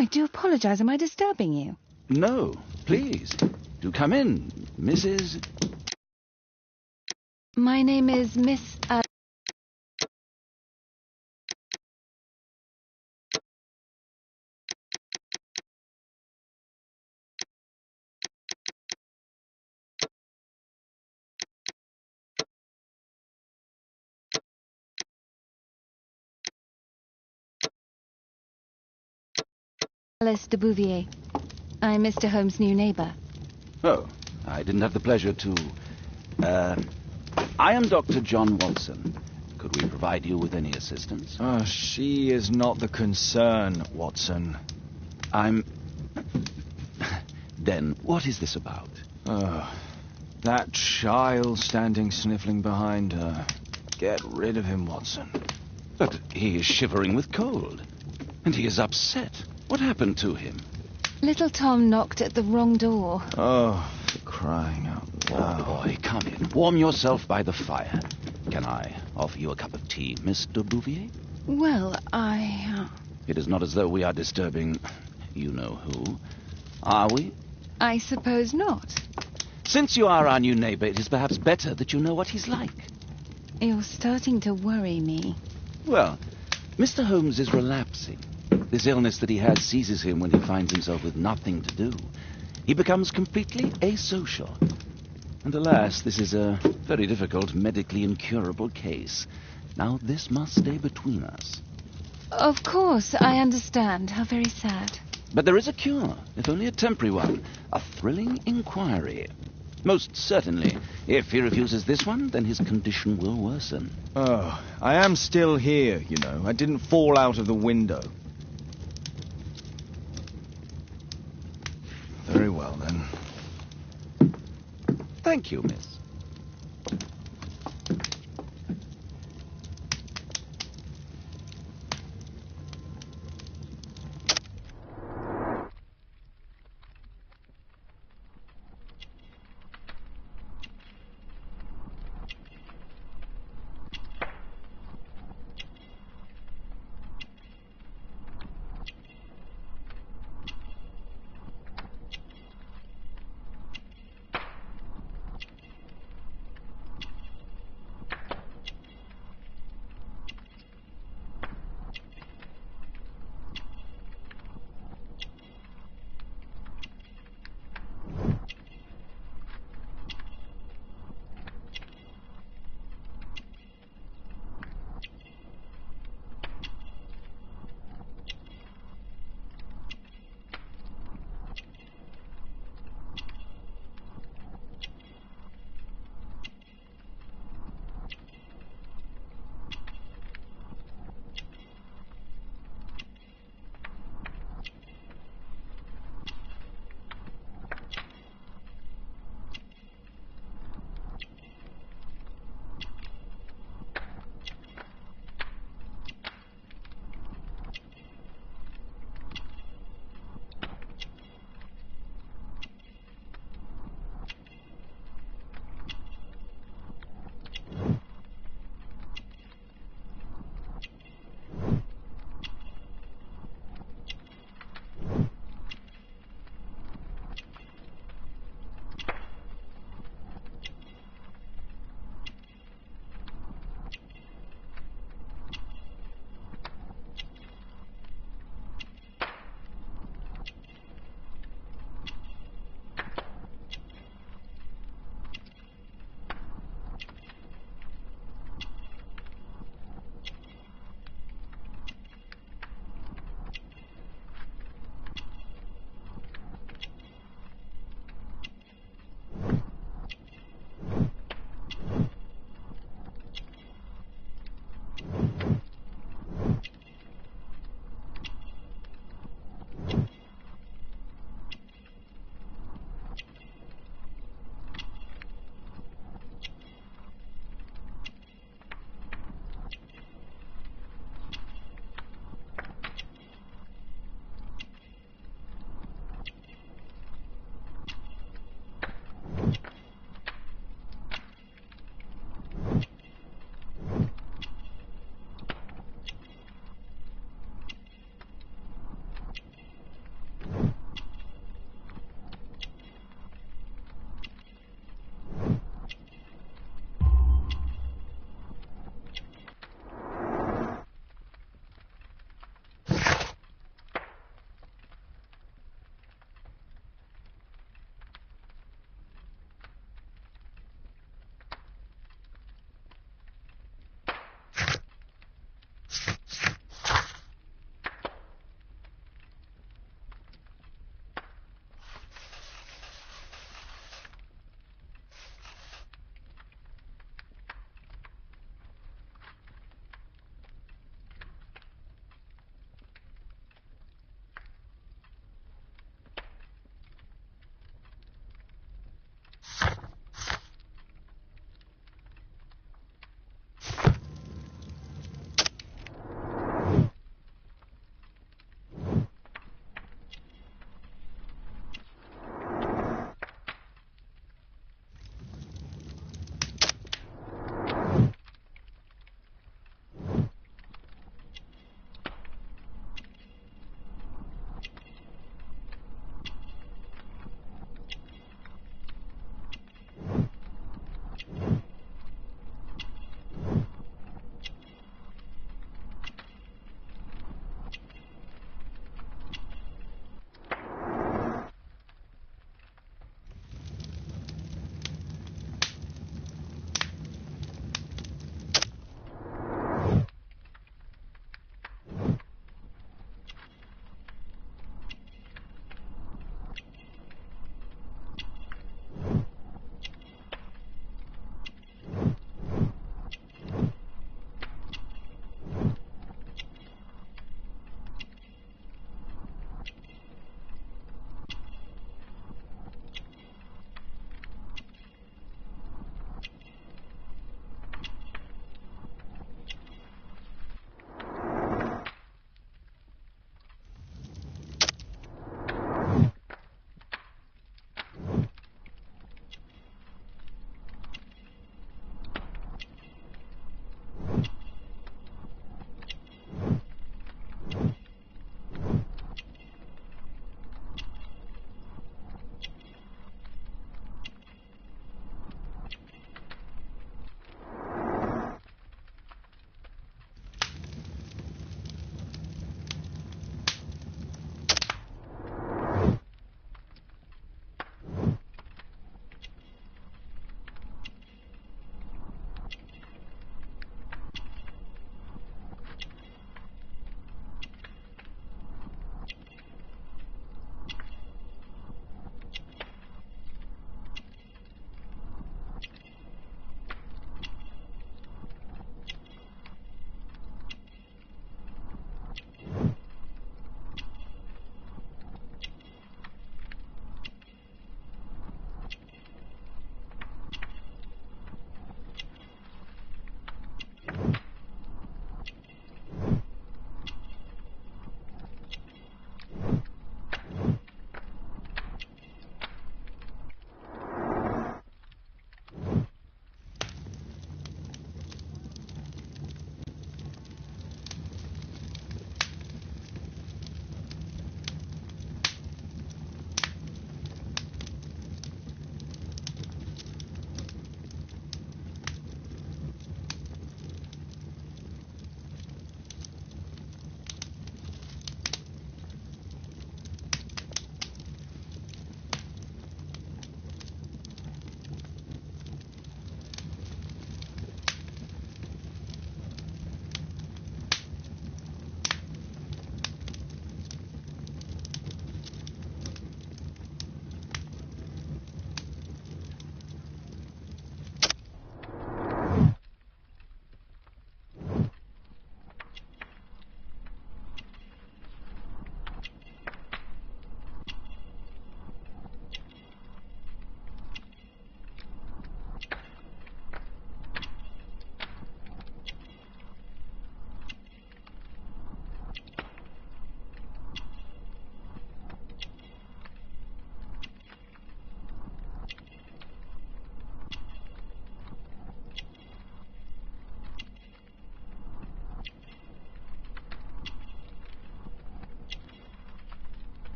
I do apologize. Am I disturbing you? No, please. Do come in, Mrs. My name is Miss... Alice de Bouvier. I'm Mr. Holmes' new neighbor. Oh, I didn't have the pleasure to... I am Dr. John Watson. Could we provide you with any assistance? She is not the concern, Watson. I'm... Then, what is this about? That child standing sniffling behind her. Get rid of him, Watson. But he is shivering with cold. And he is upset. What happened to him? Little Tom knocked at the wrong door. Oh, for crying out loud. Oh, boy, come in. Warm yourself by the fire. Can I offer you a cup of tea, Miss de Bouvier? Well, It is not as though we are disturbing you-know-who. Are we? I suppose not. Since you are our new neighbor, it is perhaps better that you know what he's like. You're starting to worry me. Well, Mr. Holmes is relapsing. This illness that he has seizes him when he finds himself with nothing to do. He becomes completely asocial. And alas, this is a very difficult, medically incurable case. Now, this must stay between us. Of course, I understand. How very sad. But there is a cure, if only a temporary one. A thrilling inquiry. Most certainly. If he refuses this one, then his condition will worsen. Oh, I am still here, you know. I didn't fall out of the window. Very well, then. Thank you, miss.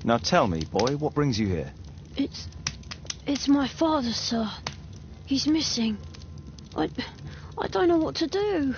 Now tell me, boy, what brings you here? It's my father, sir. He's missing. I don't know what to do.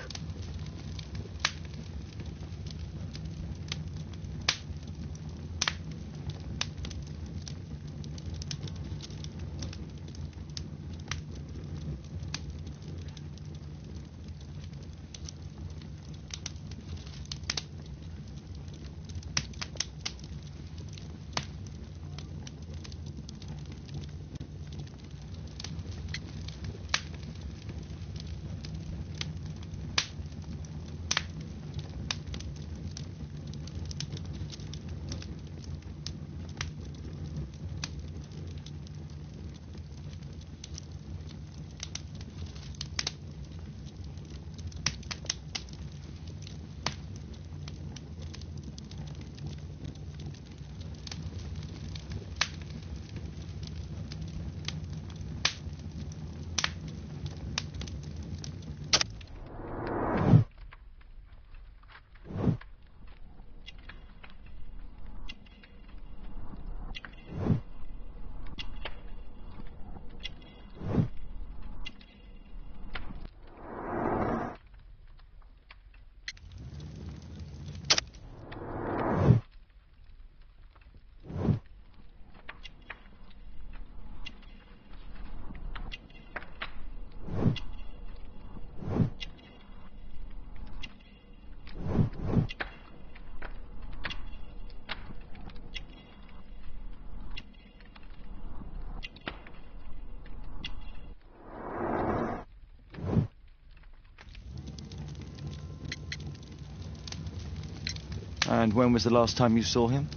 And when was the last time you saw him?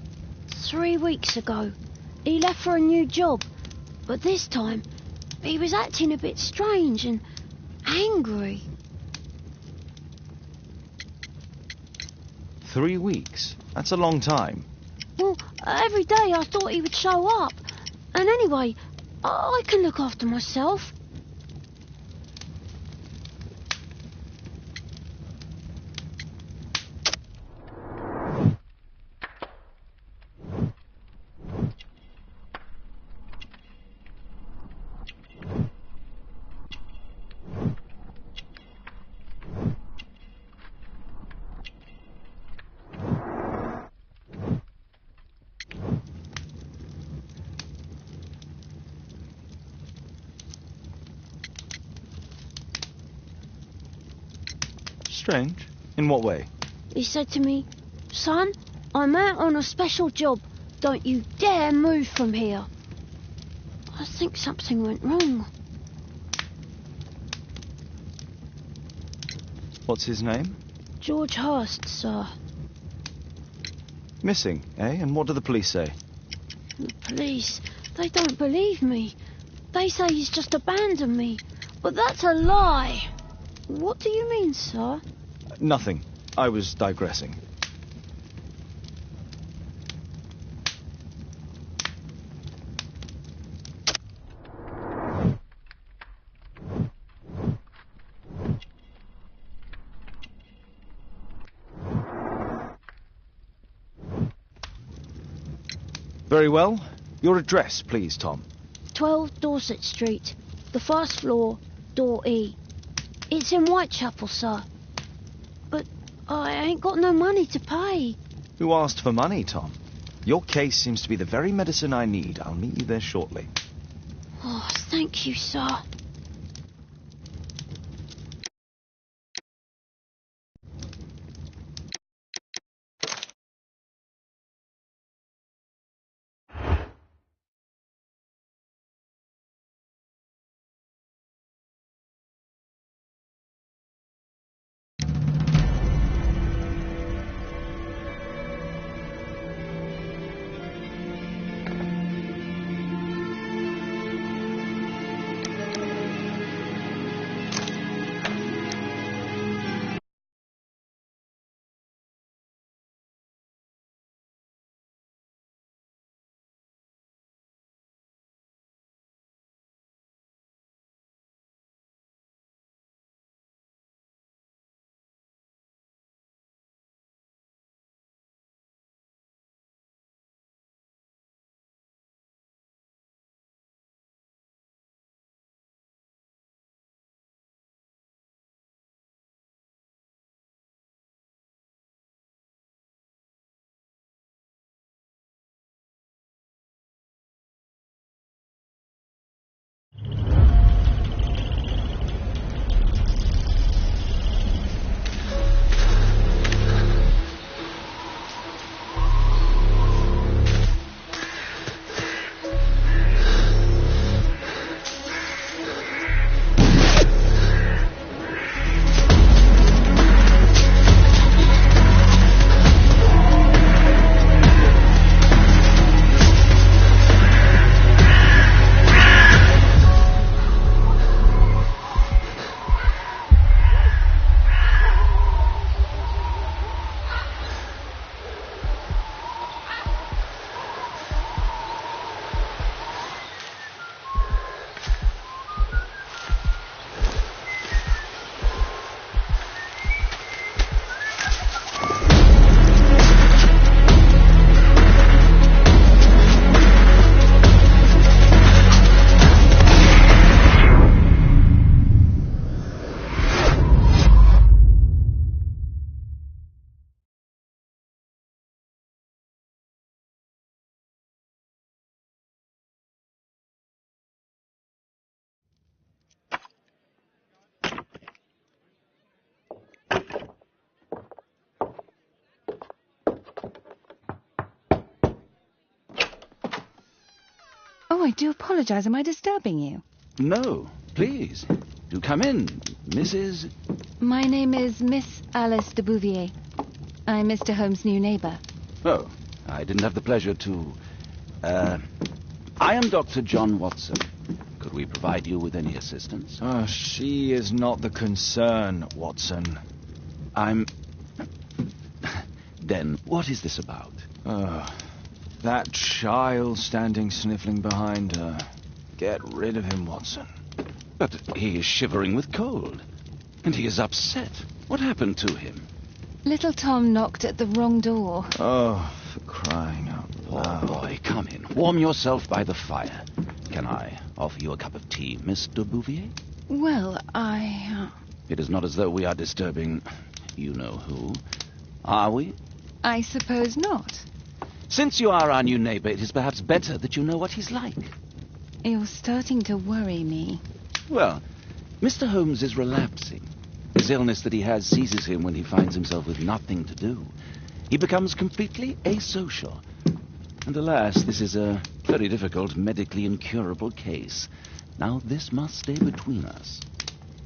3 weeks ago. He left for a new job. But this time, he was acting a bit strange and angry. 3 weeks? That's a long time. Well, every day I thought he would show up. And anyway, I can look after myself. Strange. In what way? He said to me, "Son, I'm out on a special job. Don't you dare move from here." I think something went wrong. What's his name? George Hurst, sir. Missing, eh? And what do the police say? The police, they don't believe me. They say he's just abandoned me. But that's a lie. What do you mean, sir? Nothing. I was digressing. Very well. Your address, please, Tom. 12 Dorset Street, the first floor, door E. It's in Whitechapel, sir. But I ain't got no money to pay. Who asked for money, Tom? Your case seems to be the very medicine I need. I'll meet you there shortly. Oh, thank you, sir. I do apologize. Am I disturbing you? No, please. Do come in, Mrs. My name is Miss Alice de Bouvier. I'm Mr. Holmes' new neighbor. Oh, I didn't have the pleasure to... I am Dr. John Watson. Could we provide you with any assistance? Oh, she is not the concern, Watson. I'm... Then, what is this about? That child standing sniffling behind her. Get rid of him, Watson. But he is shivering with cold. And he is upset. What happened to him? Little Tom knocked at the wrong door. Oh, for crying out loud. Oh, boy, come in. Warm yourself by the fire. Can I offer you a cup of tea, Miss de Bouvier? Well, It is not as though we are disturbing you-know-who. Are we? I suppose not. Since you are our new neighbor, it is perhaps better that you know what he's like. You're starting to worry me. Well, Mr. Holmes is relapsing. This illness that he has seizes him when he finds himself with nothing to do. He becomes completely asocial. And alas, this is a very difficult, medically incurable case. Now, this must stay between us.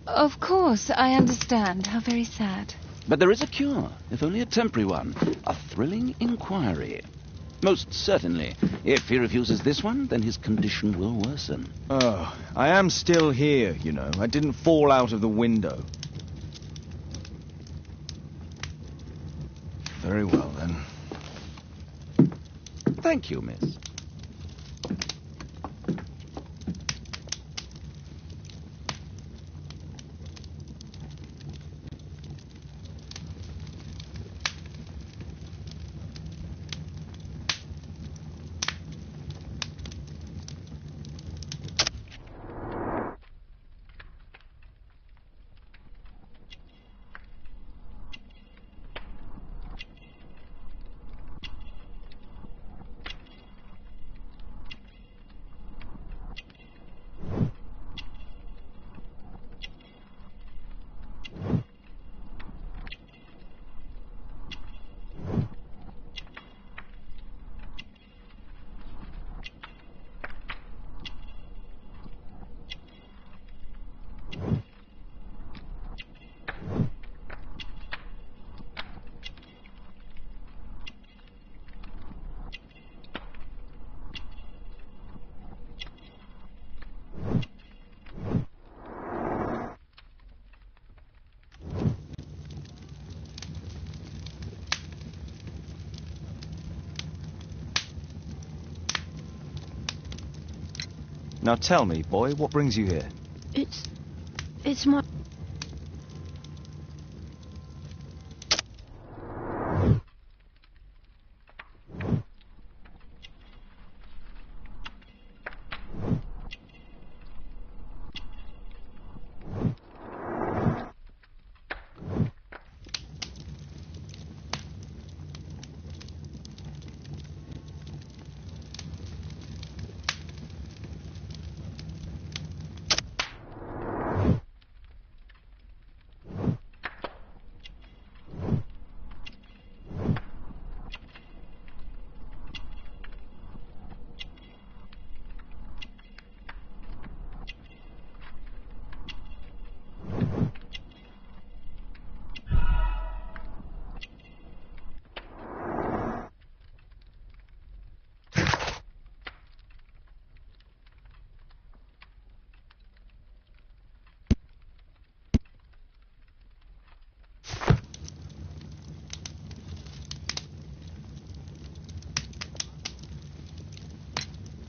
Of course, I understand. How very sad. But there is a cure, if only a temporary one. A thrilling inquiry. Most certainly. If he refuses this one, then his condition will worsen. Oh, I am still here, you know. I didn't fall out of the window. Very well, then. Thank you, miss. Now tell me, boy, what brings you here? It's my...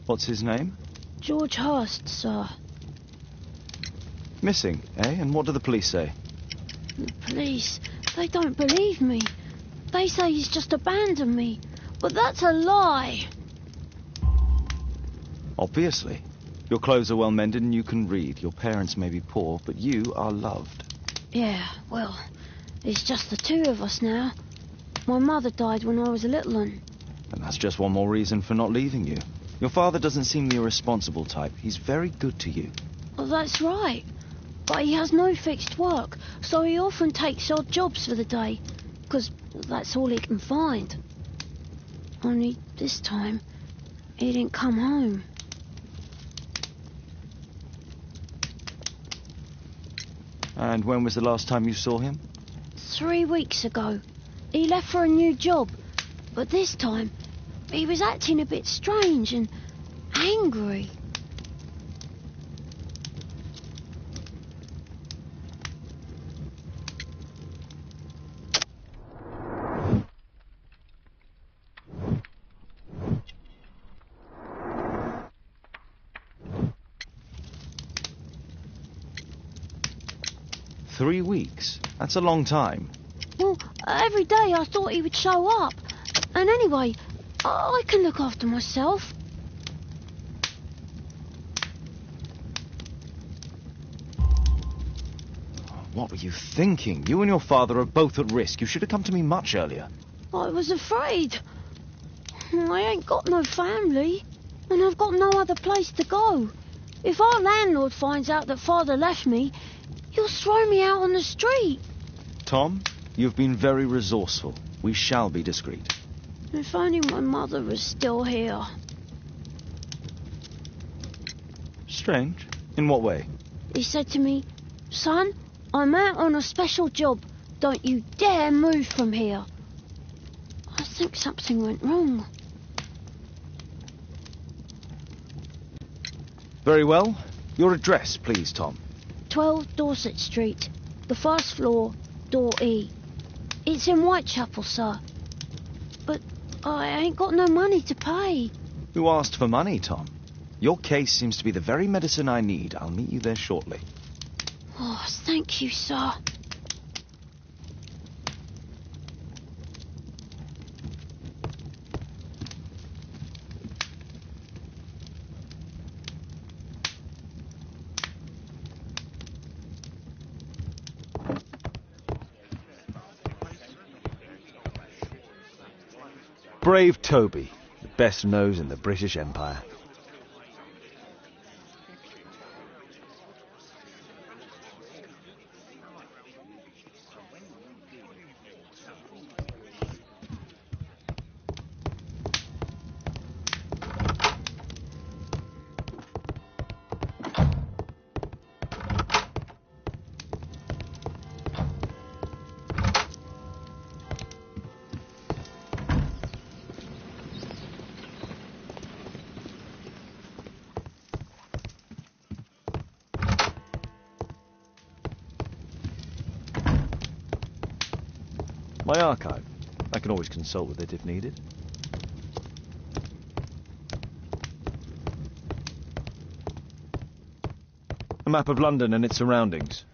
What's his name? George Hurst, sir. Missing, eh? And what do the police say? The police, they don't believe me. They say he's just abandoned me. But that's a lie. Obviously. Your clothes are well mended and you can read. Your parents may be poor, but you are loved. Yeah, well, it's just the two of us now. My mother died when I was a little one. And that's just one more reason for not leaving you. Your father doesn't seem the irresponsible type. He's very good to you. Well, that's right. But he has no fixed work, so he often takes odd jobs for the day, because that's all he can find. Only this time, he didn't come home. And when was the last time you saw him? 3 weeks ago. He left for a new job, but this time he was acting a bit strange and angry. Three weeks? That's a long time. Well, every day I thought he would show up. And anyway, I can look after myself. What were you thinking? You and your father are both at risk. You should have come to me much earlier. I was afraid. I ain't got no family, and I've got no other place to go. If our landlord finds out that Father left me, he'll throw me out on the street. Tom, you've been very resourceful. We shall be discreet. If only my mother was still here. Strange. In what way? He said to me, "Son, I'm out on a special job. Don't you dare move from here." I think something went wrong. Very well. Your address, please, Tom. 12 Dorset Street, the first floor, door E. It's in Whitechapel, sir. But I ain't got no money to pay. Who asked for money, Tom? Your case seems to be the very medicine I need. I'll meet you there shortly. Oh, thank you, sir. Brave Toby, the best nose in the British Empire. My archive. I can always consult with it if needed. A map of London and its surroundings.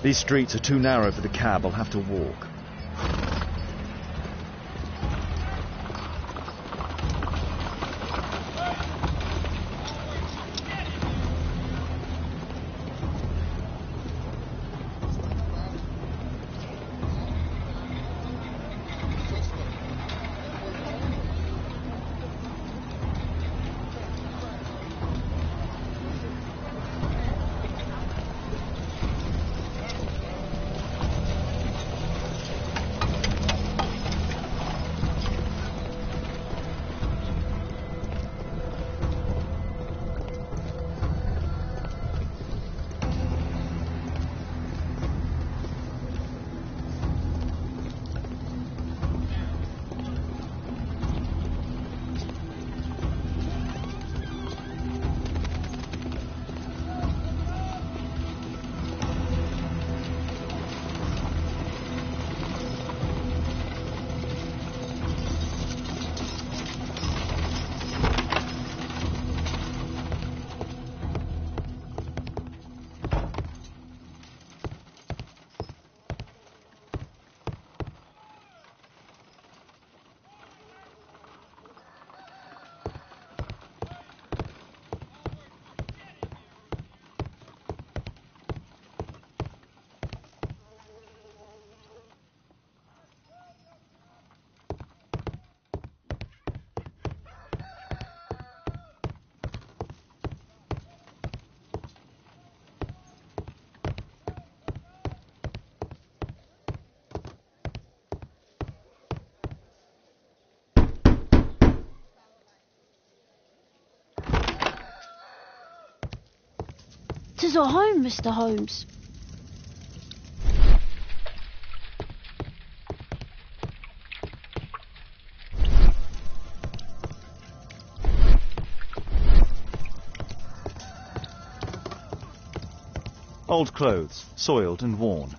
These streets are too narrow for the cab. I'll have to walk. Tis our home, Mr. Holmes. Old clothes, soiled and worn.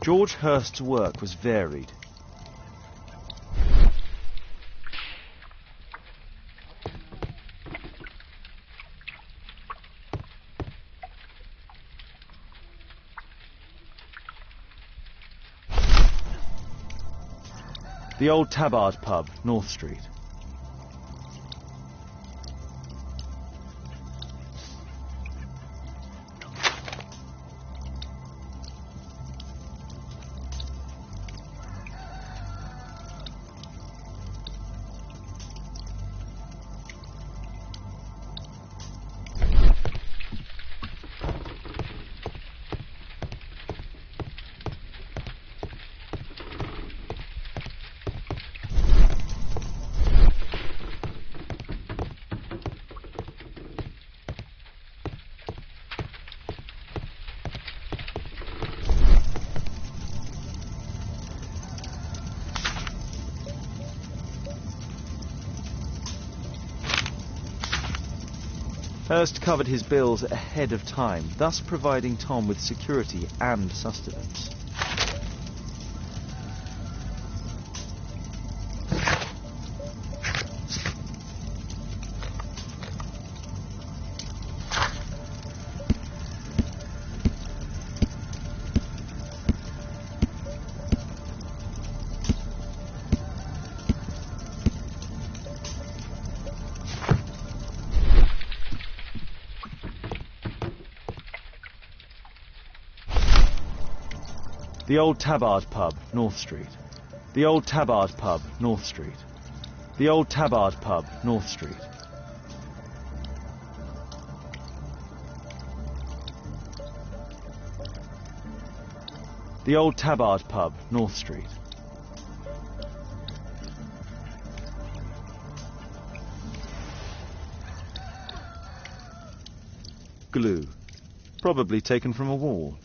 George Hurst's work was varied. The old Tabard pub, North Street. Hurst covered his bills ahead of time, thus providing Tom with security and sustenance. The old Tabard pub, North Street. The old Tabard pub, North Street. The old Tabard pub, North Street. The old Tabard pub, North Street. Glue. Probably taken from a wall.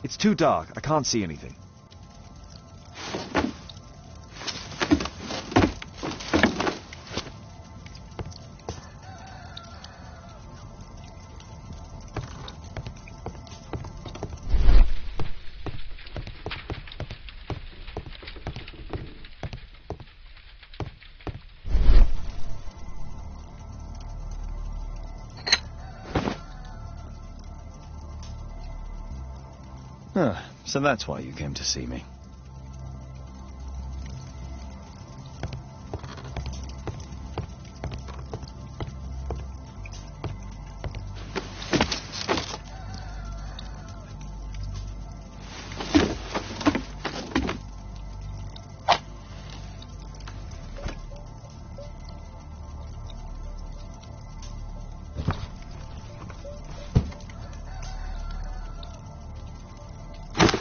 It's too dark. I can't see anything. Huh, so that's why you came to see me.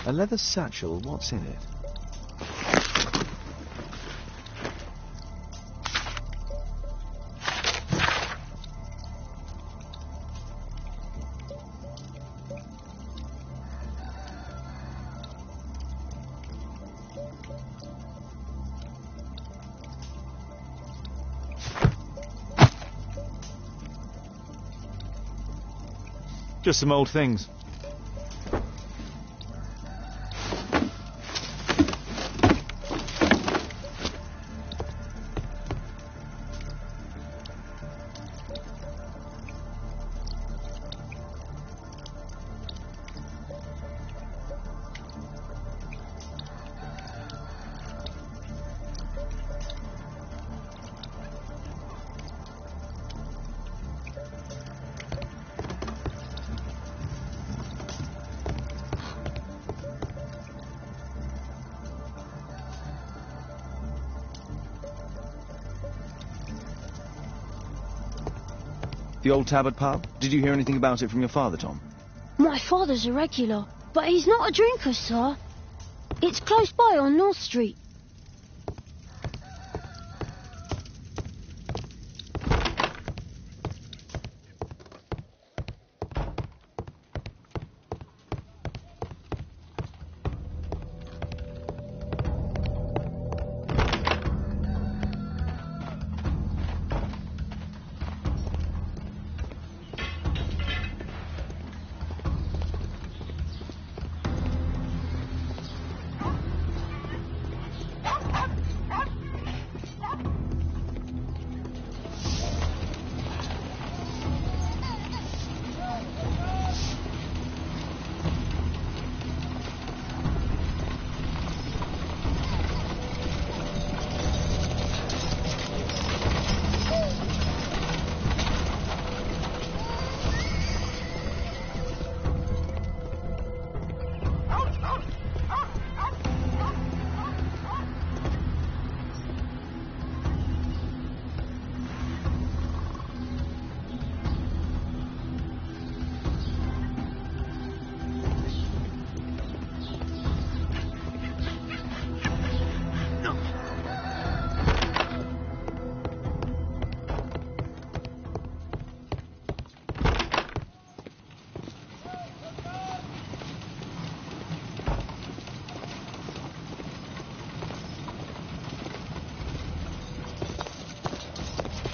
A leather satchel, what's in it? Just some old things. The old Tabard pub? Did you hear anything about it from your father, Tom? My father's a regular, but he's not a drinker, sir. It's close by on North Street.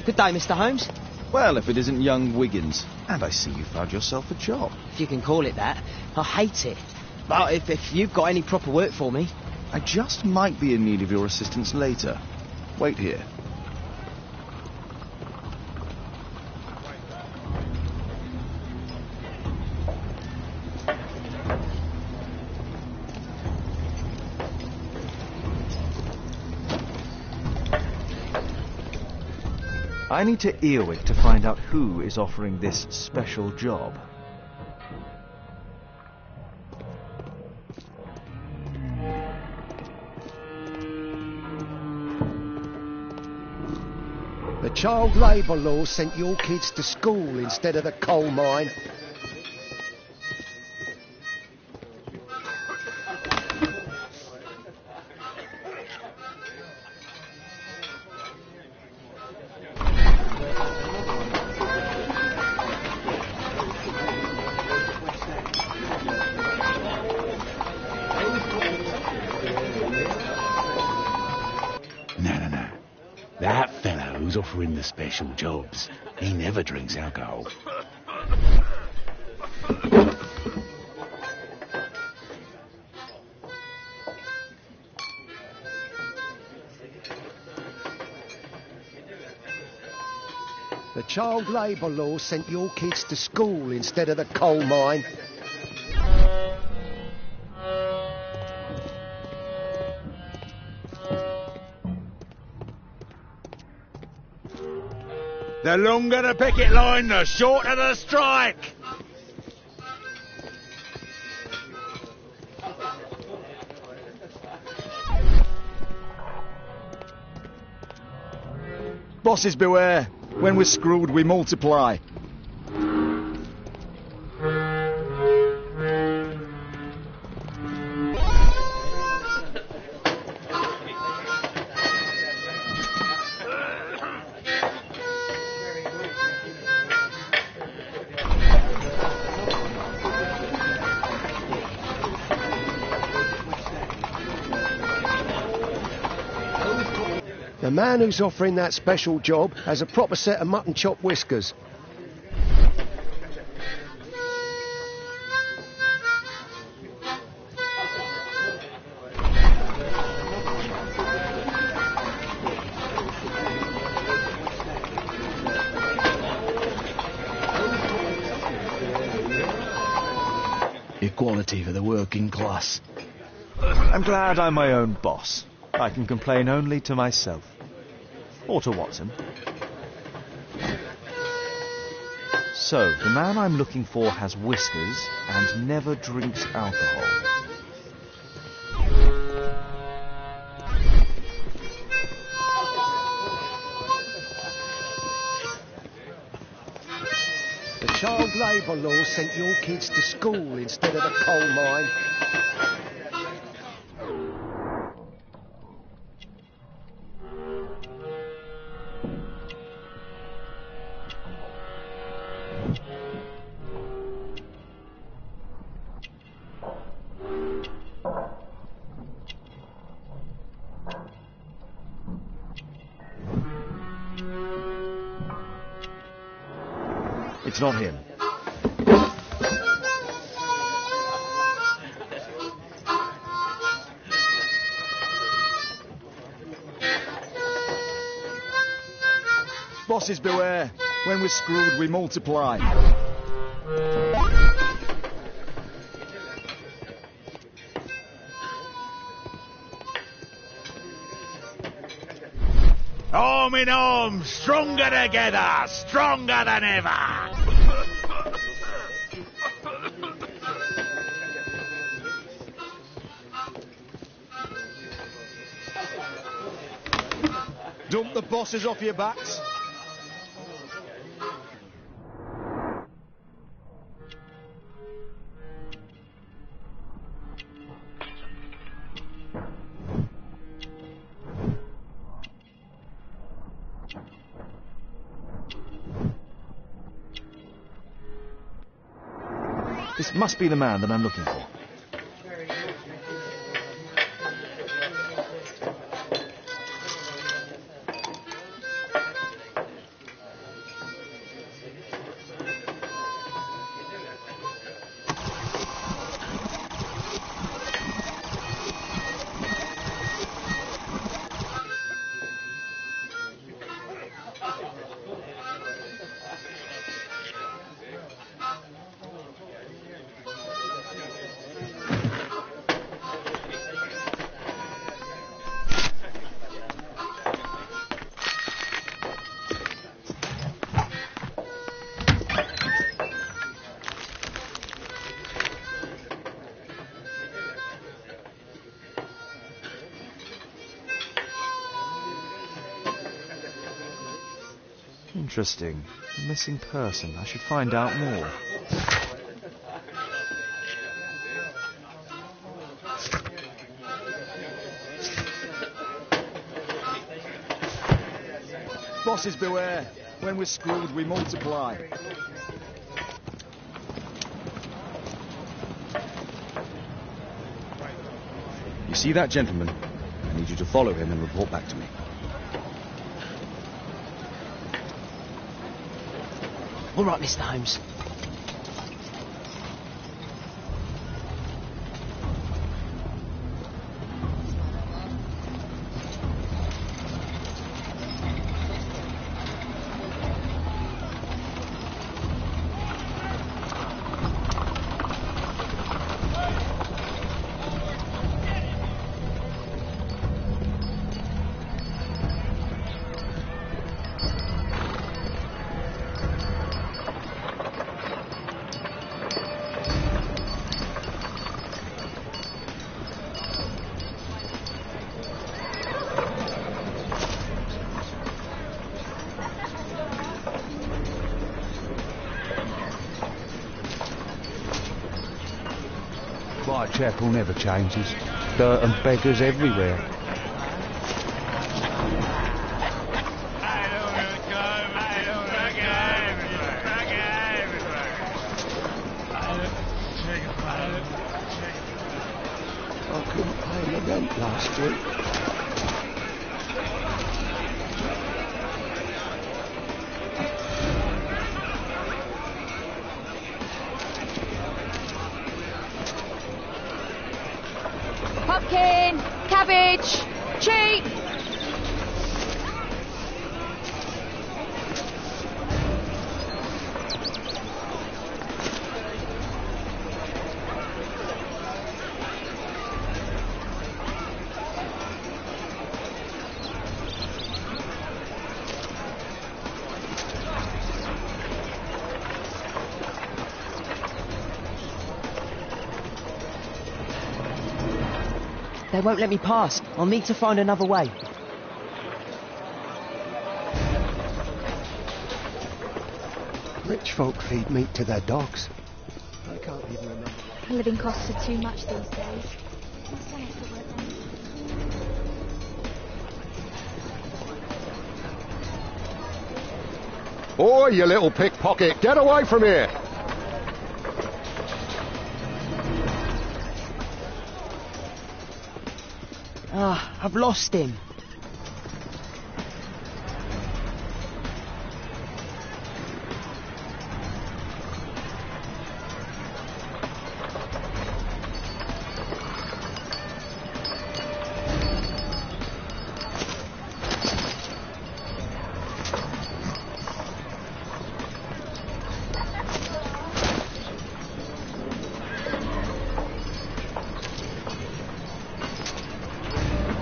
Good day, Mr. Holmes. Well, if it isn't young Wiggins. And I see you found yourself a job. If you can call it that. I hate it. But if you've got any proper work for me... I just might be in need of your assistance later. Wait here. I need to Earwig to find out who is offering this special job. The child labour law sent your kids to school instead of the coal mine. No. That fellow who's offering the special jobs, he never drinks alcohol. The child labour law sent your kids to school instead of the coal mine. The longer the picket line, the shorter the strike. Bosses beware. When we're screwed, we multiply. The man who's offering that special job has a proper set of mutton chop whiskers. Equality for the working class. I'm glad I'm my own boss. I can complain only to myself. Or to Watson. So, the man I'm looking for has whiskers and never drinks alcohol. The child labour law sent your kids to school instead of the coal mine. It's not him. Bosses beware. When we're screwed, we multiply. Arm in arm, stronger together, stronger than ever. Dump the bosses off your backs. This must be the man that I'm looking for. Interesting. A missing person. I should find out more. Bosses beware. When we're screwed, we multiply. You see that gentleman? I need you to follow him and report back to me. All right, Mr. Holmes. Whitechapel never changes. Dirt and beggars everywhere. I couldn't pay the rent last week. Pumpkin, cabbage, cheap. They won't let me pass. I'll need to find another way. Rich folk feed meat to their dogs. I can't even remember. Living costs are too much these days. My son has to work then. Oi, you little pickpocket! Get away from here! Ah, I've lost him.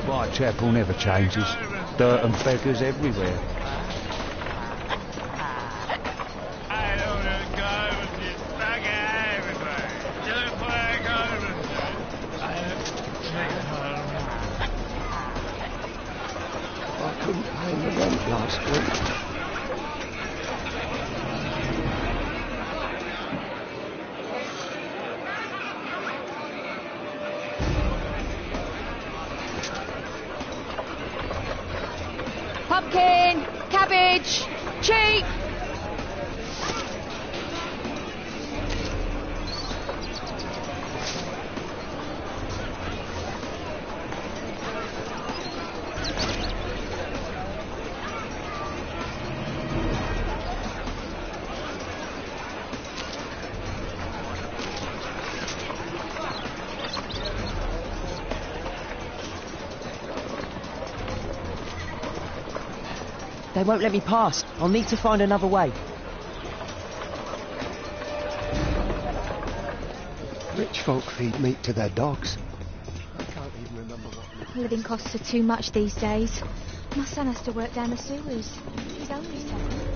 Whitechapel never changes. Dirt and beggars everywhere. I couldn't pay the rent last week. Pumpkin, cabbage, cheap. They won't let me pass. I'll need to find another way. Rich folk feed meat to their dogs. I can't even remember what. Living costs are too much these days. My son has to work down the sewers. He's only 7.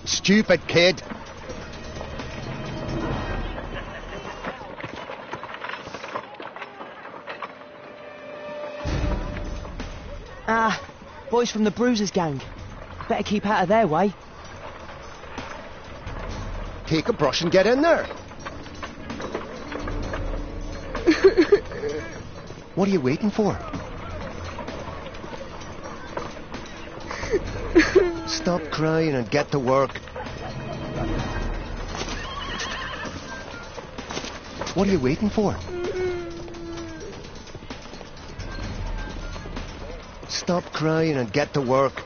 Stupid kid! Ah, boys from the Bruisers gang. Better keep out of their way. Take a brush and get in there. What are you waiting for? Stop crying and get to work. What are you waiting for? Stop crying and get to work.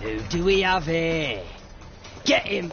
Who do we have here? Get him!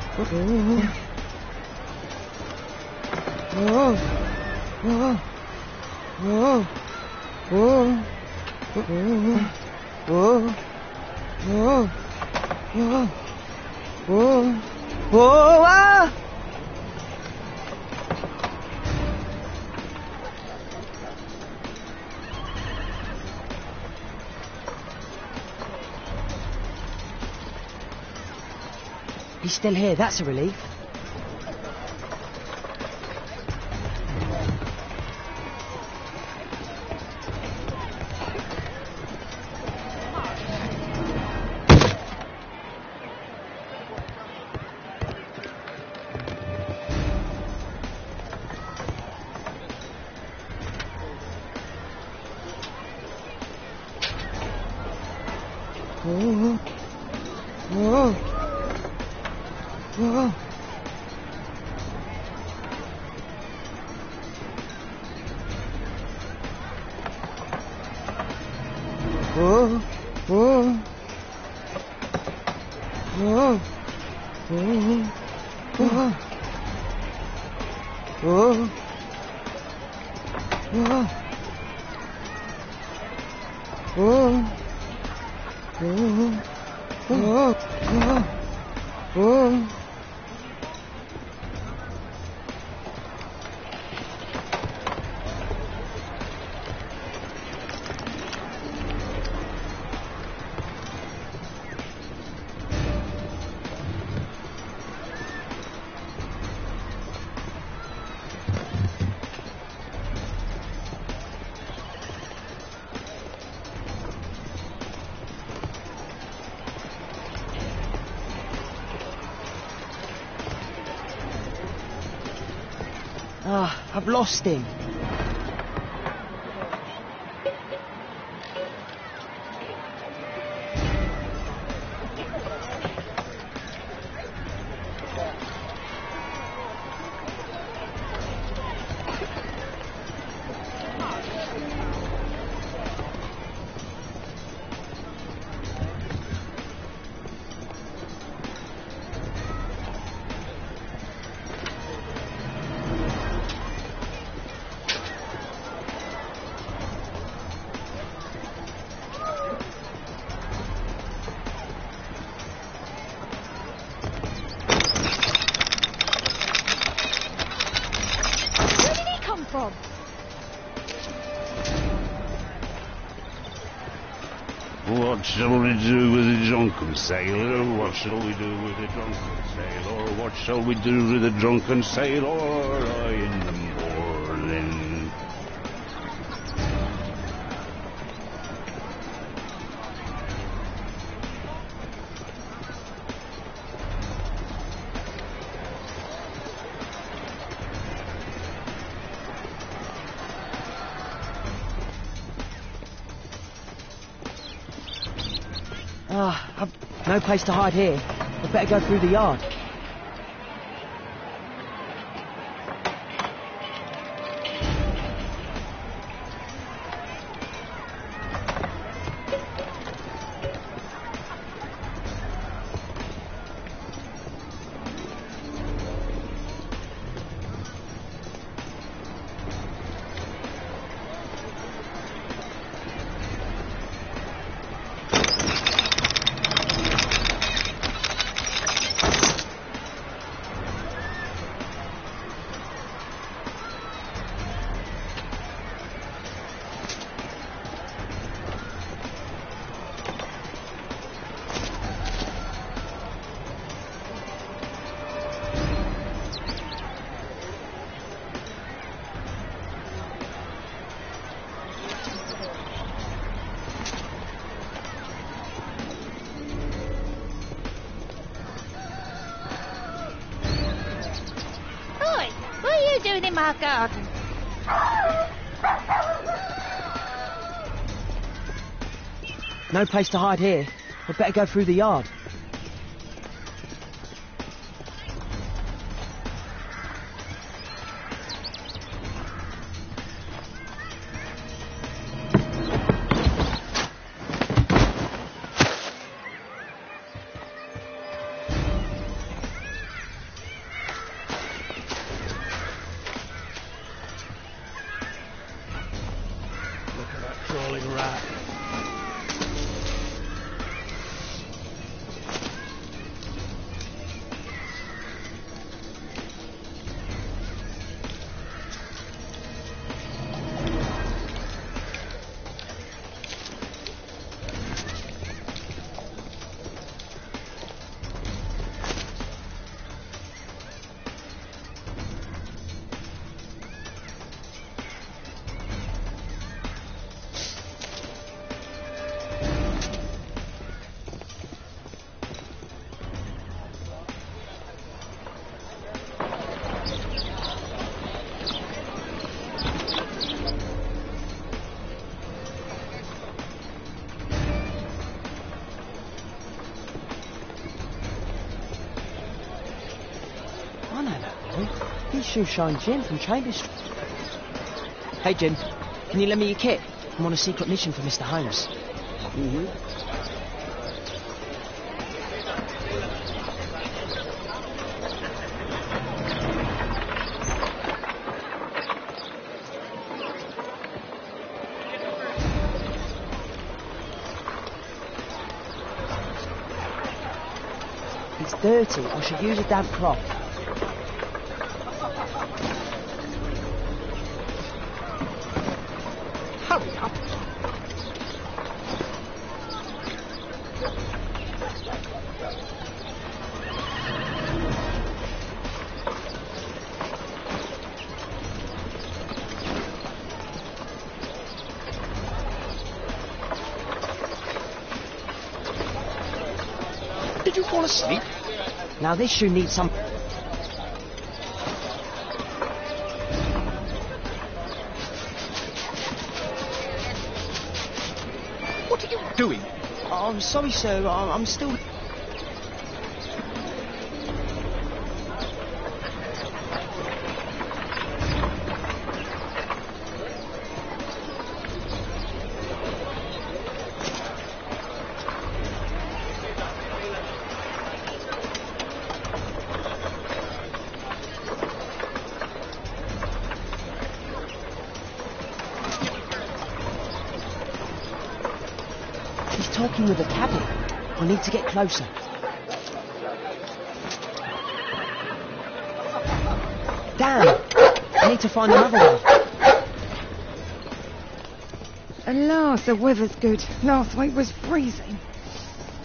He's still here, that's a relief. I've lost him. From? What shall we do with the drunken sailor? What shall we do with the drunken sailor? What shall we do with the drunken sailor in the morning? I've no place to hide here. I'd better go through the yard. Doing in my garden? No place to hide here. I'd better go through the yard. going rat. I know that boy. He's Shoeshine Jim from Chambers Street. Hey Jim, can you lend me your kit? I'm on a secret mission for Mr. Holmes. It's dirty. I should use a damp cloth. Hurry up. Did you fall asleep? Now this shoe needs some... What are you doing? Oh, I'm sorry, sir. I'm still... He's talking with a cabbie. I need to get closer. Damn! I need to find another one. At last the weather's good. Last week was freezing.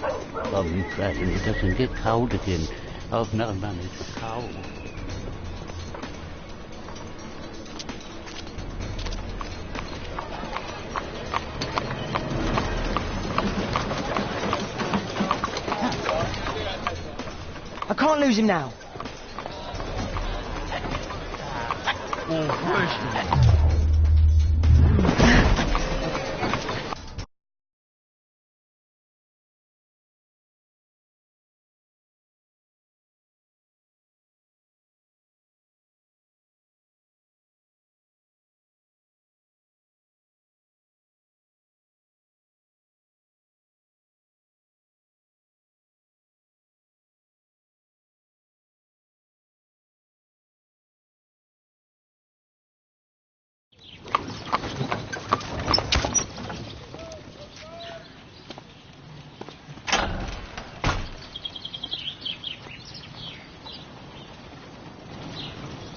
I'm glad it doesn't get cold again. I've never managed cold. I can't lose him now.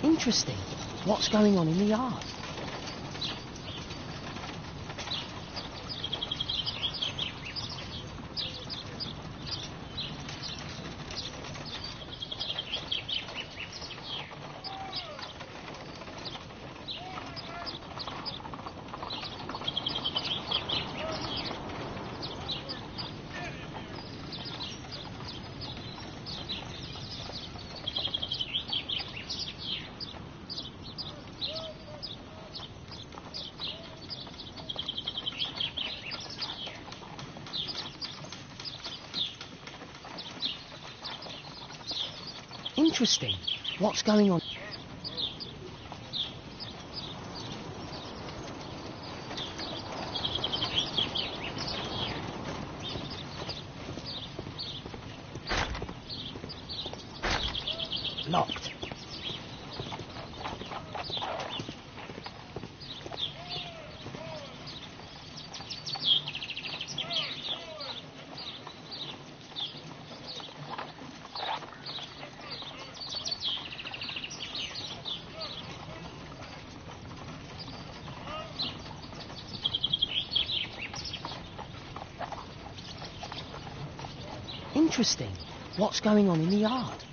Interesting. What's going on in the yard? Interesting. What's going on? Locked. Interesting. What's going on in the yard?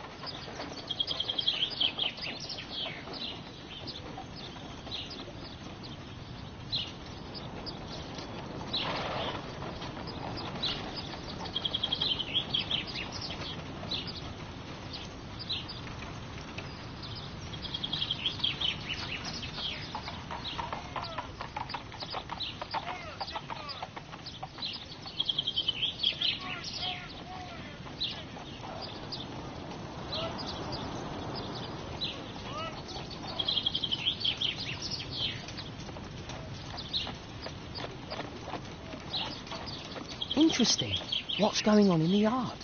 Interesting. What's going on in the yard?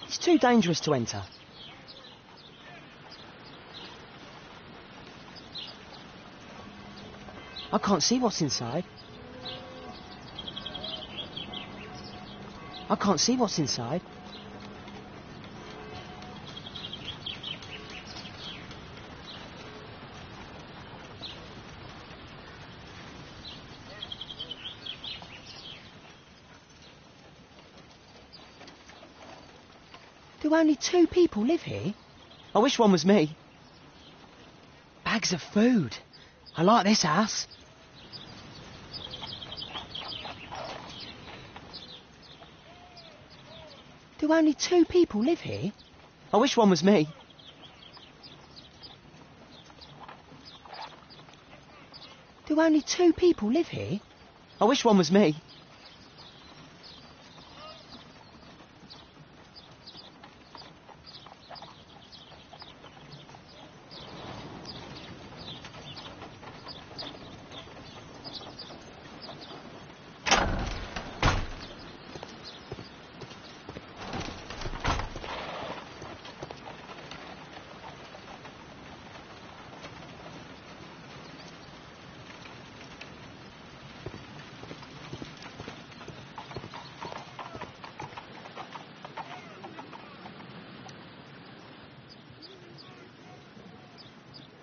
It's too dangerous to enter. I can't see what's inside. I can't see what's inside. Do only 2 people live here? I wish one was me. Bags of food. I like this house. Do only 2 people live here? I wish one was me. Do only 2 people live here? I wish one was me.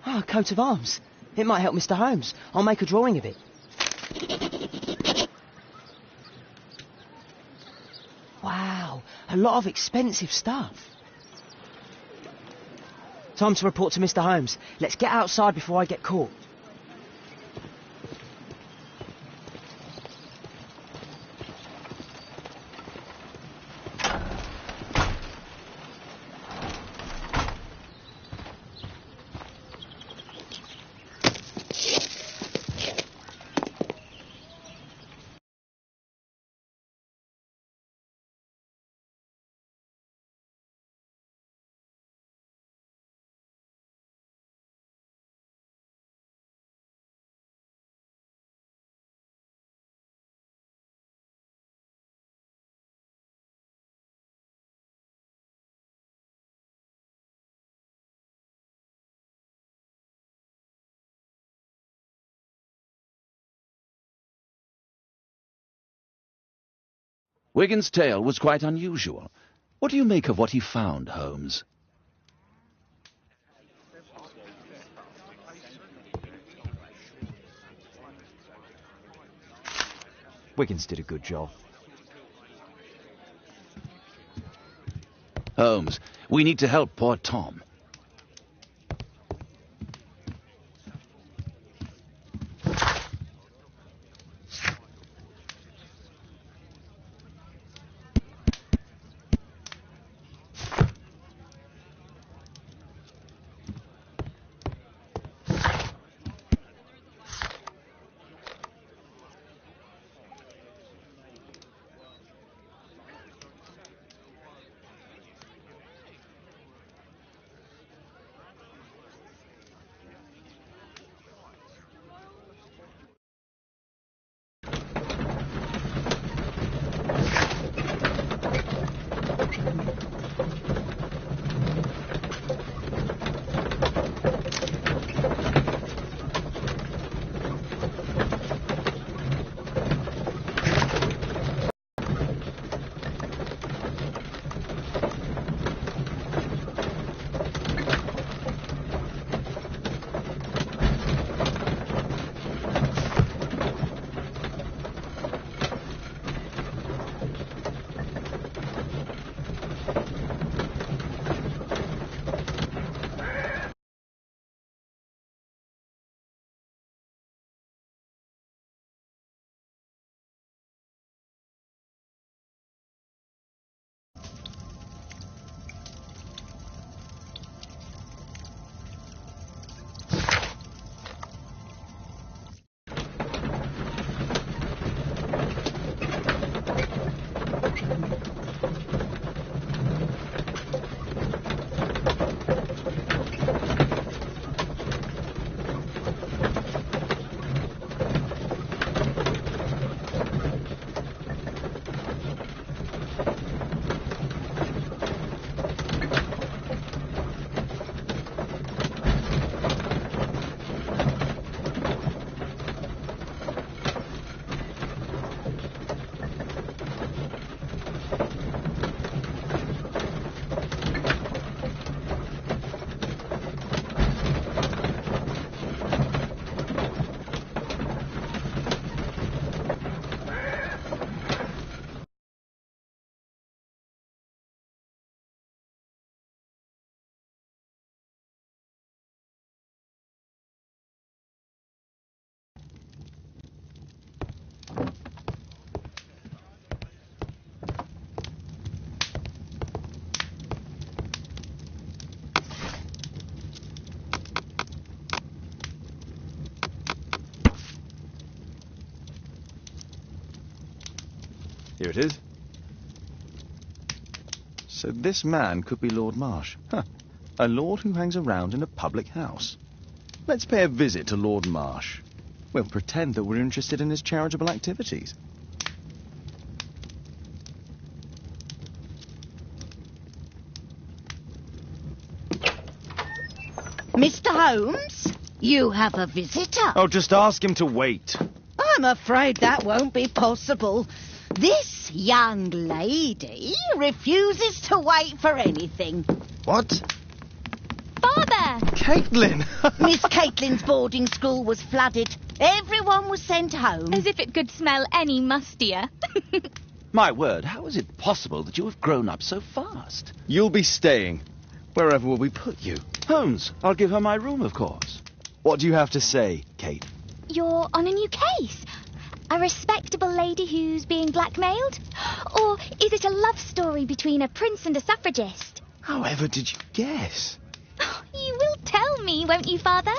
Ah, a coat of arms. It might help Mr. Holmes. I'll make a drawing of it. Wow, a lot of expensive stuff. Time to report to Mr. Holmes. Let's get outside before I get caught. Wiggins' tale was quite unusual. What do you make of what he found, Holmes? Wiggins did a good job. Holmes, we need to help poor Tom. Here it is. So this man could be Lord Marsh. Huh. A lord who hangs around in a public house. Let's pay a visit to Lord Marsh. We'll pretend that we're interested in his charitable activities. Mr. Holmes, you have a visitor. Oh, just ask him to wait. I'm afraid that won't be possible. This young lady refuses to wait for anything. What? Father! Caitlin! Miss Caitlin's boarding school was flooded. Everyone was sent home. As if it could smell any mustier. My word, how is it possible that you have grown up so fast? You'll be staying. Wherever will we put you? Holmes, I'll give her my room, of course. What do you have to say, Kate? You're on a new case. A respectable lady who's being blackmailed? Or is it a love story between a prince and a suffragist? However did you guess? You will tell me, won't you, Father?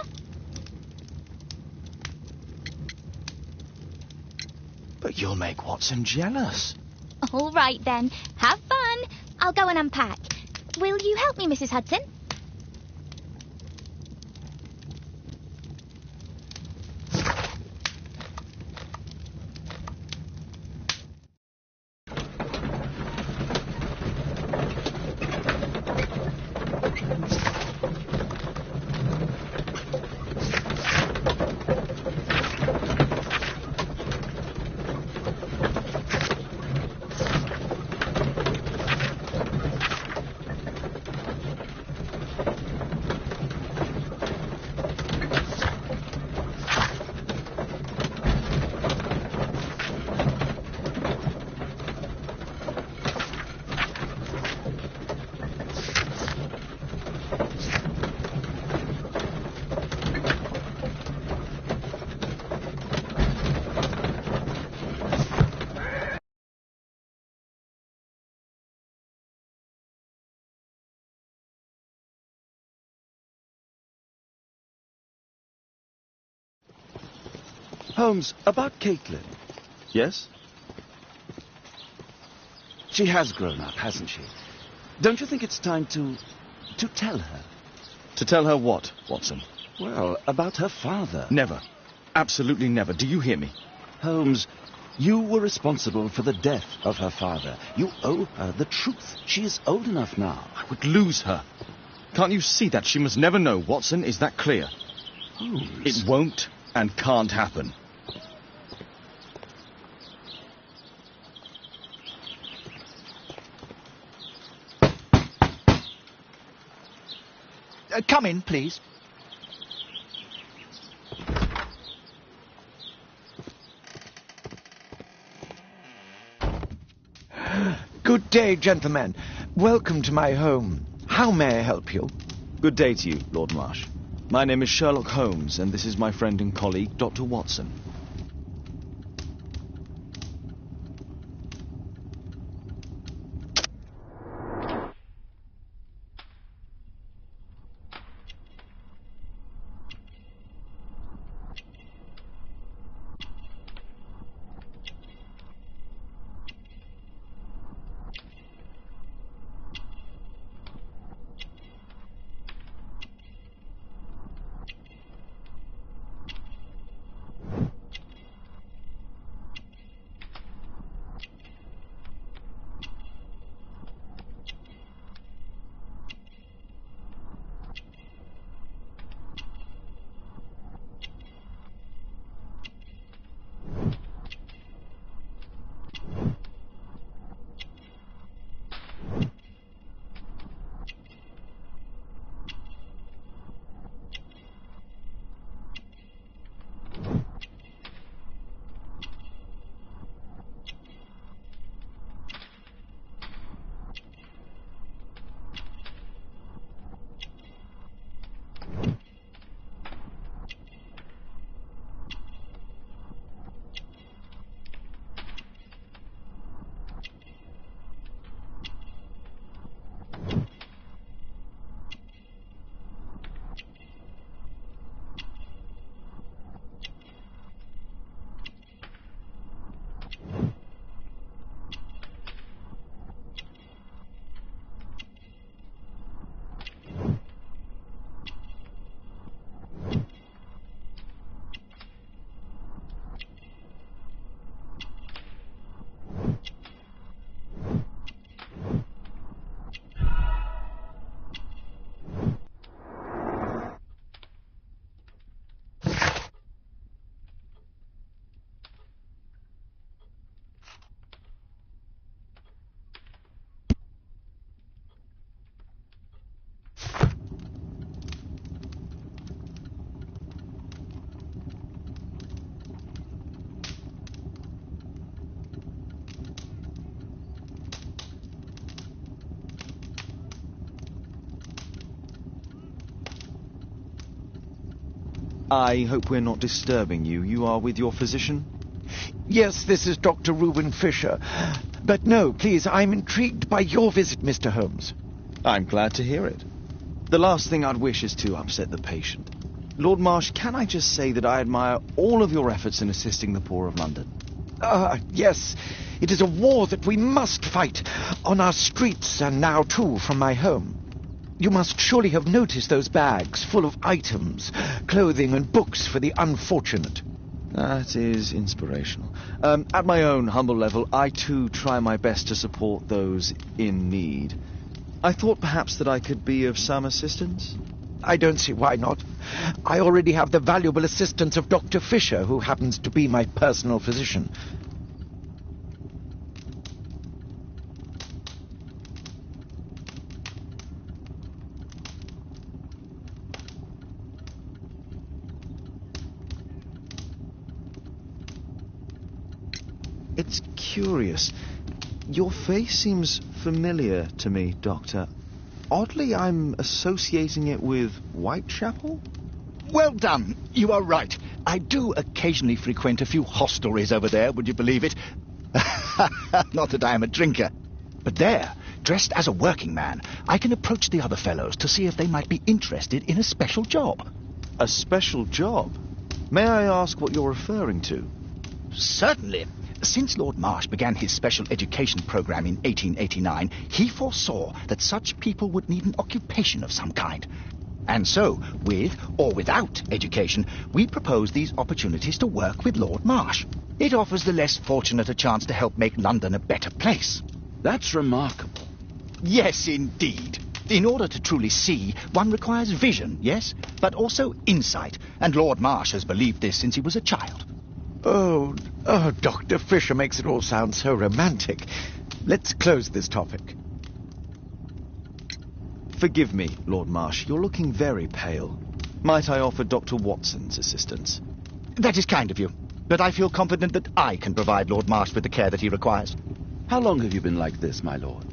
But you'll make Watson jealous. All right, then. Have fun. I'll go and unpack. Will you help me, Mrs. Hudson? Holmes, about Caitlin. Yes? She has grown up, hasn't she? Don't you think it's time to tell her? To tell her what, Watson? Well, about her father. Never. Absolutely never. Do you hear me? Holmes, you were responsible for the death of her father. You owe her the truth. She is old enough now. I would lose her. Can't you see that? She must never know, Watson. Is that clear? Holmes. It won't and can't happen. Come in, please. Good day, gentlemen. Welcome to my home. How may I help you? Good day to you, Lord Marsh. My name is Sherlock Holmes, and this is my friend and colleague, Dr. Watson. I hope we're not disturbing you. You are with your physician? Yes, this is Dr. Reuben Fisher. But no, please, I'm intrigued by your visit, Mr. Holmes. I'm glad to hear it. The last thing I'd wish is to upset the patient. Lord Marsh, can I just say that I admire all of your efforts in assisting the poor of London? Yes. It is a war that we must fight on our streets and now, too, from my home. You must surely have noticed those bags full of items, clothing and books for the unfortunate. That is inspirational. At my own humble level, I too try my best to support those in need. I thought perhaps that I could be of some assistance. I don't see why not. I already have the valuable assistance of Dr. Fisher, who happens to be my personal physician. It's curious. Your face seems familiar to me, Doctor. Oddly, I'm associating it with Whitechapel? Well done. You are right. I do occasionally frequent a few hostelries over there, would you believe it? Not that I am a drinker. But there, dressed as a working man, I can approach the other fellows to see if they might be interested in a special job. A special job? May I ask what you're referring to? Certainly. Since Lord Marsh began his special education program in 1889, he foresaw that such people would need an occupation of some kind. And so, with or without education, we propose these opportunities to work with Lord Marsh. It offers the less fortunate a chance to help make London a better place. That's remarkable. Yes, indeed. In order to truly see, one requires vision, yes, but also insight. And Lord Marsh has believed this since he was a child. Oh, Dr. Fisher makes it all sound so romantic. Let's close this topic. Forgive me, Lord Marsh. You're looking very pale. Might I offer Dr. Watson's assistance? That is kind of you, but I feel confident that I can provide Lord Marsh with the care that he requires. How long have you been like this, my lord?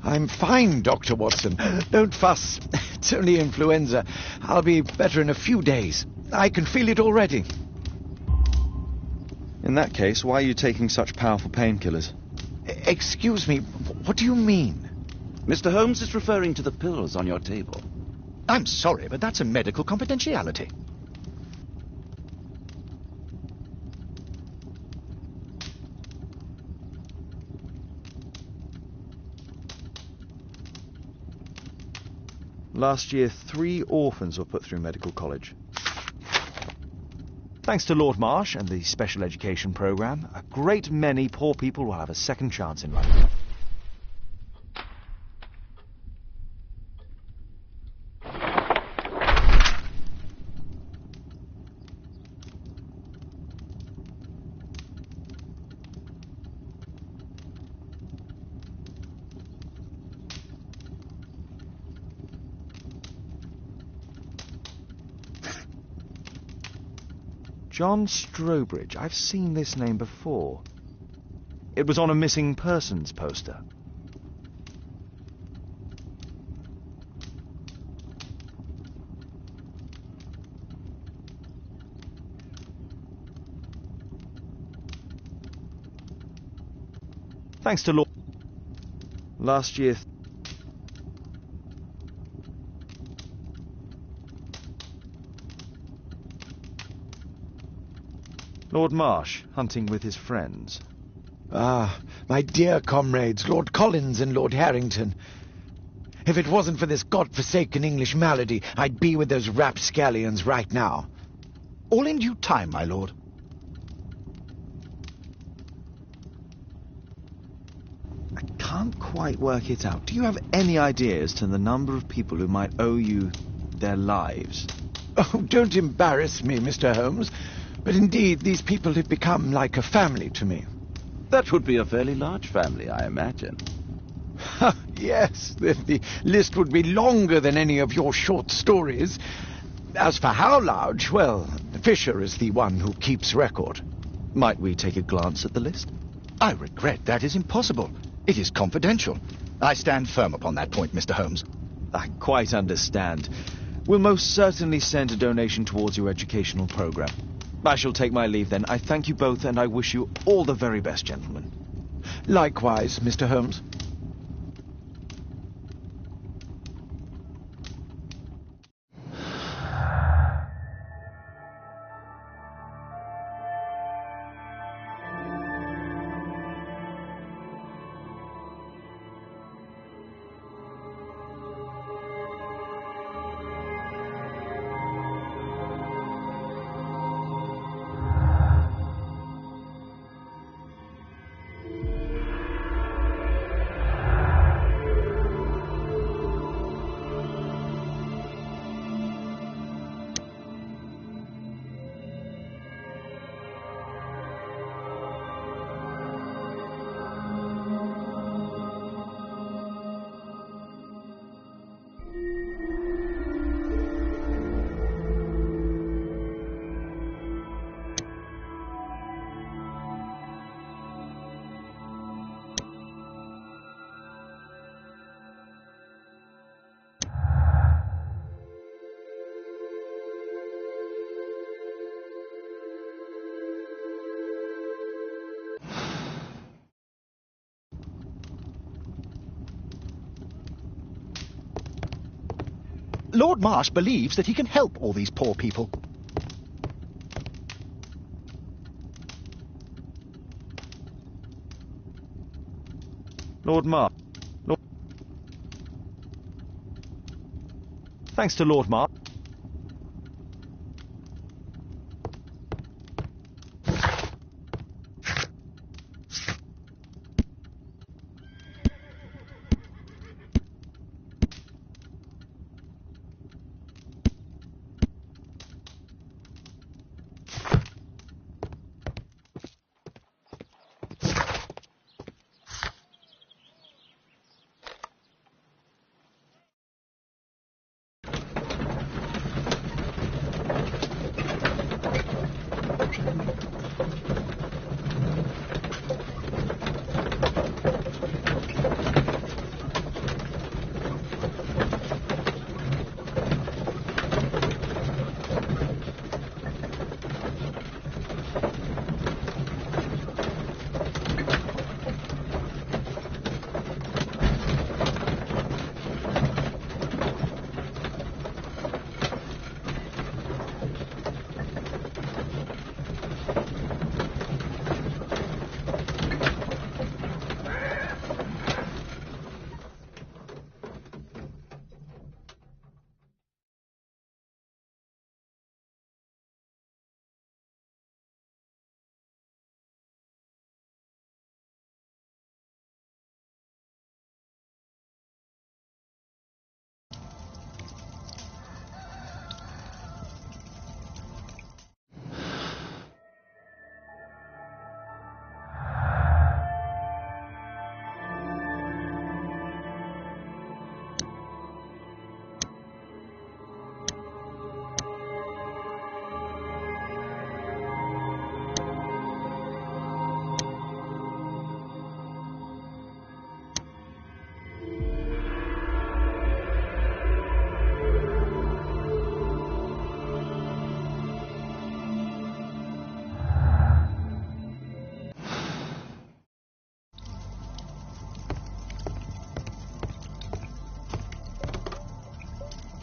I'm fine, Dr. Watson. Don't fuss. It's only influenza. I'll be better in a few days. I can feel it already. In that case, why are you taking such powerful painkillers? Excuse me, what do you mean? Mr. Holmes is referring to the pills on your table. I'm sorry, but that's a medical confidentiality. Last year, 3 orphans were put through medical college. Thanks to Lord Marsh and the special education programme, a great many poor people will have a second chance in life. John Strobridge. I've seen this name before. It was on a missing persons poster. Thanks to Lord... Last year... Lord Marsh, hunting with his friends. Ah, my dear comrades, Lord Collins and Lord Harrington. If it wasn't for this godforsaken English malady, I'd be with those rapscallions right now. All in due time, my lord. I can't quite work it out. Do you have any idea as to the number of people who might owe you their lives? Oh, don't embarrass me, Mr. Holmes. But indeed, these people have become like a family to me. That would be a fairly large family, I imagine. Yes, the list would be longer than any of your short stories. As for how large, well, Fisher is the one who keeps record. Might we take a glance at the list? I regret that is impossible. It is confidential. I stand firm upon that point, Mr. Holmes. I quite understand. We'll most certainly send a donation towards your educational program. I shall take my leave then. I thank you both, and I wish you all the very best, gentlemen. Likewise, Mr. Holmes. Lord Marsh believes that he can help all these poor people. Lord Marsh. Thanks to Lord Marsh.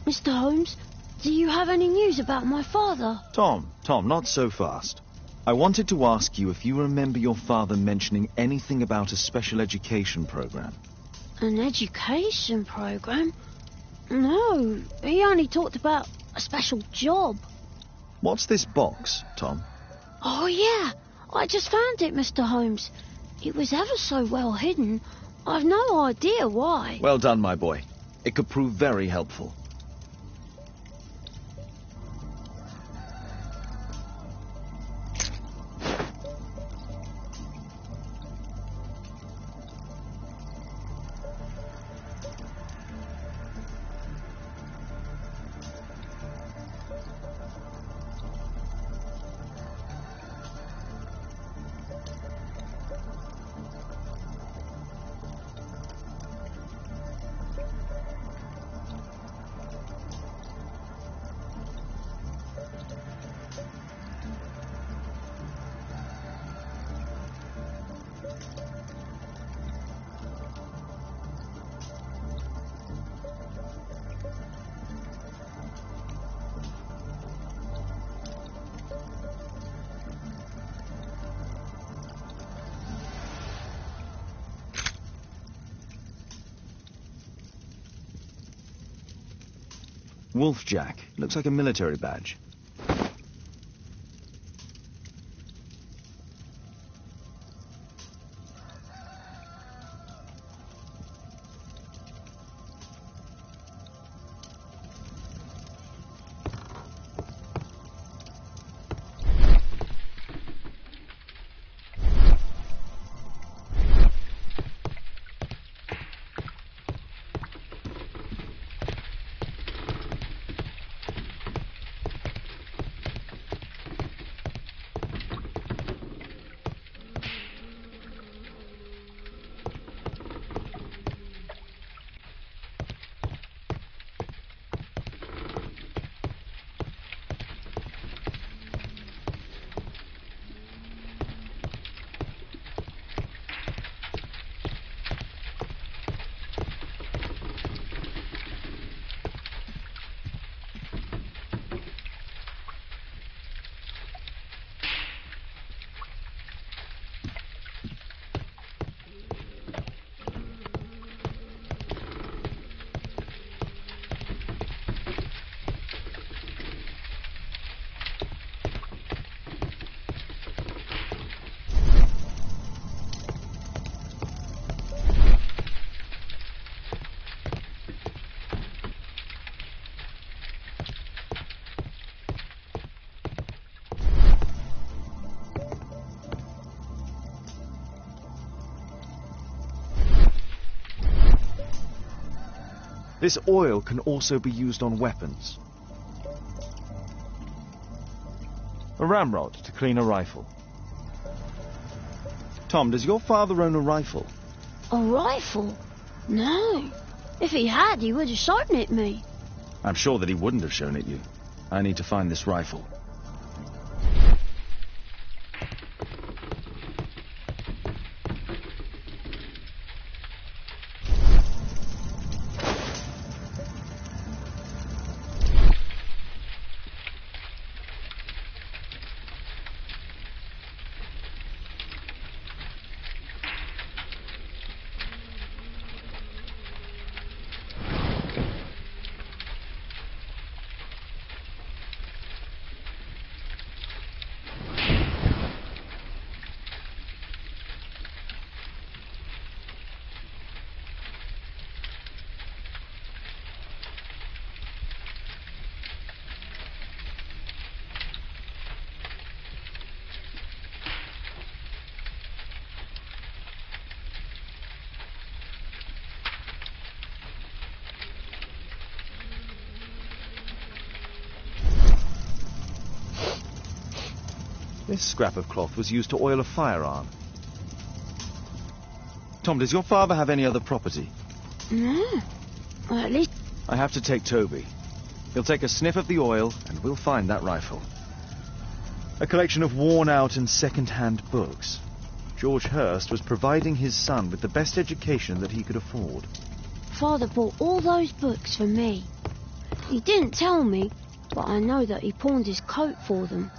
Mr. Holmes, do you have any news about my father? Tom, not so fast. I wanted to ask you if you remember your father mentioning anything about a special education program. An education program? No, he only talked about a special job. What's this box, Tom? Oh, yeah. I just found it, Mr. Holmes. It was ever so well hidden. I've no idea why. Well done, my boy. It could prove very helpful. Wolfjack. Looks like a military badge. This oil can also be used on weapons. A ramrod to clean a rifle. Tom, does your father own a rifle? A rifle? No. If he had, he would have shown it me. I'm sure that he wouldn't have shown it you. I need to find this rifle. This scrap of cloth was used to oil a firearm. Tom, does your father have any other property? No. Well, at least... I have to take Toby. He'll take a sniff of the oil, and we'll find that rifle. A collection of worn-out and second-hand books. George Hurst was providing his son with the best education that he could afford. Father bought all those books for me. He didn't tell me, but I know that he pawned his coat for them.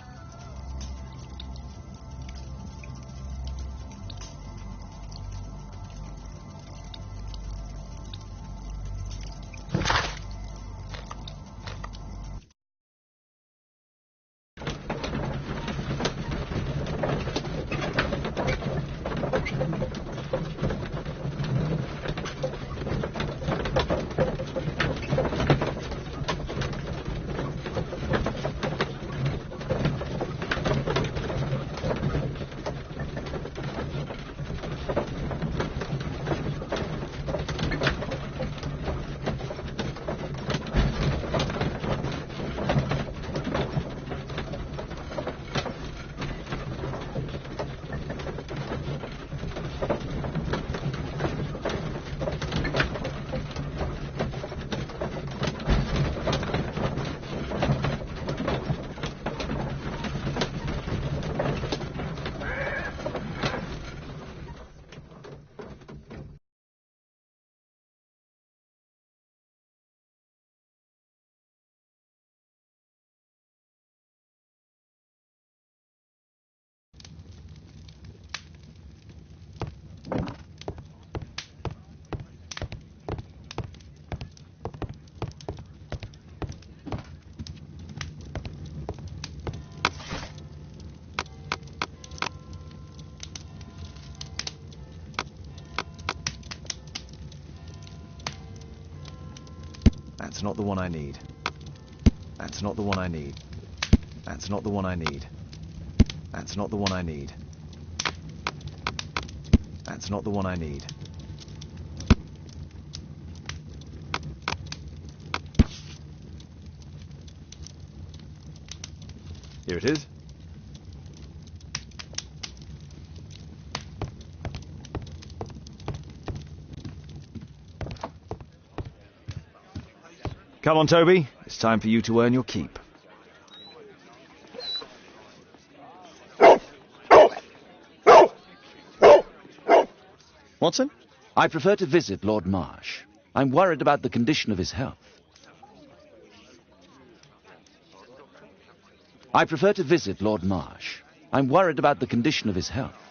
That's not the one I need. That's not the one I need. That's not the one I need. That's not the one I need. That's not the one I need. Here it is. Come on, Toby. It's time for you to earn your keep. Watson? I prefer to visit Lord Marsh. I'm worried about the condition of his health. I prefer to visit Lord Marsh. I'm worried about the condition of his health.